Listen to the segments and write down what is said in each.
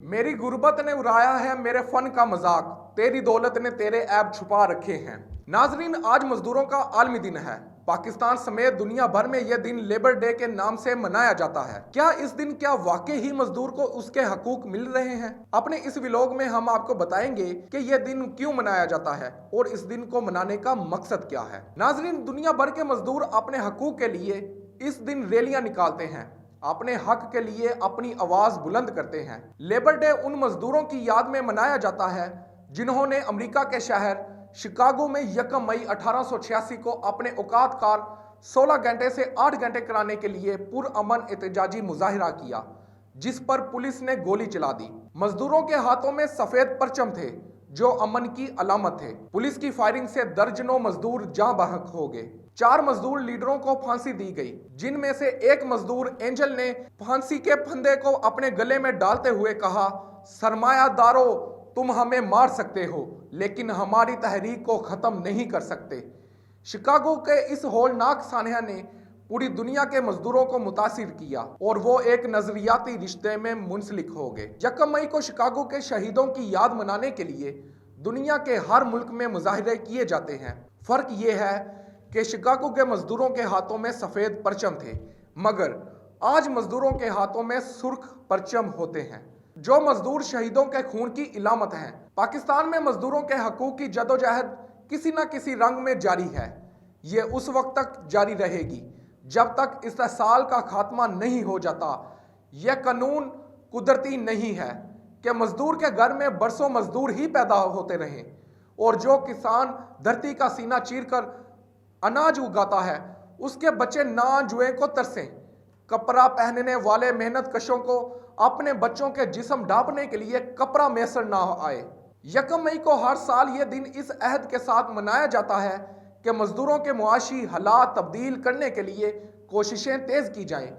मेरी गुर्बत ने उड़ाया है मेरे फन का मजाक, तेरी दौलत ने तेरे ऐब छुपा रखे हैं। नाजरीन, आज मजदूरों का आलमी दिन है। पाकिस्तान समेत दुनिया भर में यह दिन लेबर डे के नाम से मनाया जाता है। क्या इस दिन वाकई ही मजदूर को उसके हकूक मिल रहे हैं? अपने इस व्लॉग में हम आपको बताएंगे कि यह दिन क्यों मनाया जाता है और इस दिन को मनाने का मकसद क्या है। नाजरीन, दुनिया भर के मजदूर अपने हकूक के लिए इस दिन रैलियां निकालते हैं, अपने हक के लिए अपनी आवाज बुलंद करते हैं। लेबर डे उन मजदूरों की याद में मनाया जाता है जिन्होंने अमेरिका के शहर शिकागो में 1 मई 1886 को अपने औकात कार 16 घंटे से 8 घंटे कराने के लिए पुरअमन एहतजाजी मुजाहिरा किया, जिस पर पुलिस ने गोली चला दी। मजदूरों के हाथों में सफेद परचम थे जो अमन की अलामत थे। पुलिस की फायरिंग से दर्जनों मजदूर जाँ बहक हो गए। 4 मजदूर लीडरों को फांसी दी गई, जिनमें से एक मजदूर एंजल ने फांसी के फंदे को अपने गले में डालते हुए कहा, सरमायादारों, तुम हमें मार सकते हो लेकिन हमारी तहरीक को खत्म नहीं कर सकते। शिकागो के इस होलनाक सानहा ने पूरी दुनिया के मजदूरों को मुतासिर किया और वो एक नजरियाती रिश्ते में मुंसलिक हो गए। 1 मई को शिकागो के शहीदों की याद मनाने के लिए दुनिया के हर मुल्क में मुजाहिरे किए जाते हैं। फर्क ये है कि शिकागो के मजदूरों के हाथों में सफेद परचम थे, मगर आज मजदूरों के हाथों में सुर्ख परचम होते हैं, जो मजदूर शहीदों के खून की इलामत हैं। पाकिस्तान में मजदूरों के हकूक की जदोजहद किसी न किसी रंग में जारी है। ये उस वक्त तक जारी रहेगी जब तक इस्तेसाल का खात्मा नहीं हो जाता। यह कानून कुदरती नहीं है कि मजदूर के घर में बरसों मजदूर ही पैदा होते रहें और जो किसान धरती का सीना चीर कर अनाज उगाता है उसके बच्चे ना जुए को तरसें। कपड़ा पहनने वाले मेहनत कशों को अपने बच्चों के जिस्म ढांपने के लिए कपड़ा मैसर ना आए। 1 मई को हर साल ये दिन इस अहद के साथ मनाया जाता है कि मजदूरों के मुआशी हालात तब्दील करने के लिए कोशिशें तेज की जाएं।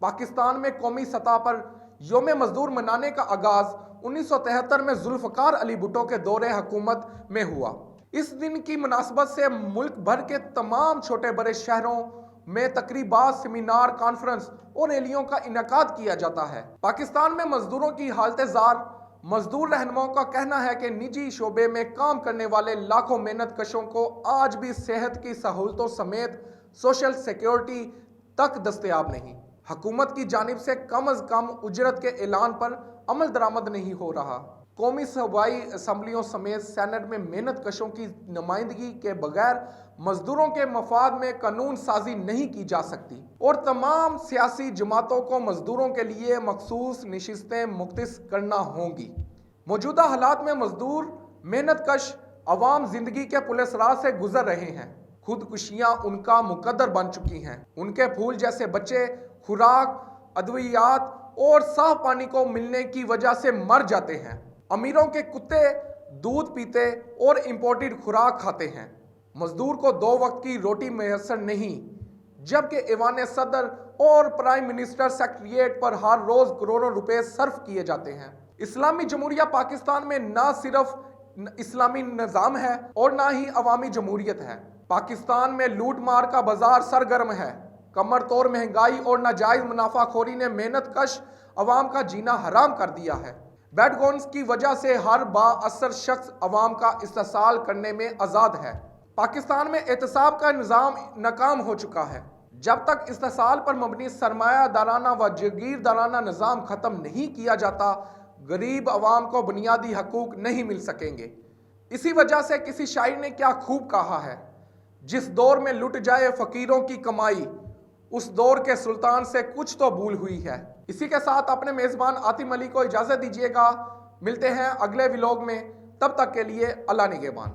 पाकिस्तान में कौमी सतह पर योम मजदूर मनाने का आगाज 1973 में जुल्फकार अली भुट्टो के दौरे हुकूमत में हुआ। इस दिन की मुनासबत से मुल्क भर के तमाम छोटे बड़े शहरों में तकरीबात, सेमिनार, कॉन्फ्रेंस और रैलियों का इनेकाद किया जाता है। पाकिस्तान में मजदूरों की हालत जार। मजदूर रहनुमाओं का कहना है कि निजी शोबे में काम करने वाले लाखों मेहनत कशों को आज भी सेहत की सहूलतों समेत सोशल सिक्योरिटी तक दस्तयाब नहीं। हुकूमत की जानिब से कम अज कम उजरत के ऐलान पर अमल दरामद नहीं हो रहा। कौमी सूबाई असम्बलियों समेत सेनेट में मेहनत कशों की नुमाइंदगी के बगैर मजदूरों के मफाद में कानून साजी नहीं की जा सकती और तमाम सियासी जमातों को मजदूरों के लिए मखसूस नशिस्तें मुख्तस करना होंगी। मौजूदा हालात में मजदूर मेहनत कश अवाम जिंदगी के पुलिस राह से गुजर रहे हैं। खुदकुशियां उनका मुकद्दर बन चुकी हैं। उनके फूल जैसे बच्चे खुराक, अद्वियात और साफ पानी को मिलने की वजह से मर जाते हैं। अमीरों के कुत्ते दूध पीते और इंपोर्टेड खुराक खाते हैं। मजदूर को 2 वक्त की रोटी मैसर नहीं, जबकि ऐवान सदर और प्राइम मिनिस्टर सेक्रेटरिएट पर हर रोज करोड़ों रुपए सर्फ किए जाते हैं। इस्लामी जमहूरिया पाकिस्तान में ना सिर्फ इस्लामी निज़ाम है और ना ही अवामी जमहूरियत है। पाकिस्तान में लूट मार का बाजार सरगर्म है। कमर तोड़ महंगाई और नाजायज मुनाफाखोरी ने मेहनत कश अवाम का जीना हराम कर दिया है। बैडगॉन्स की वजह से हर बाअसर शख्स अवाम का इस्तेसाल करने में आज़ाद है। पाकिस्तान में एहतसाब का निज़ाम नाकाम हो चुका है। जब तक इस्तेसाल पर मबनी सरमायादाराना व जागीरदाराना निज़ाम ख़त्म नहीं किया जाता, गरीब अवाम को बुनियादी हकूक नहीं मिल सकेंगे। इसी वजह से किसी शायर ने क्या खूब कहा है, जिस दौर में लुट जाए फ़कीरों की कमाई, उस दौर के सुल्तान से कुछ तो भूल हुई है। इसी के साथ अपने मेज़बान आतिम अली को इजाज़त दीजिएगा। मिलते हैं अगले व्लॉग में, तब तक के लिए अल्लाह निगहबान।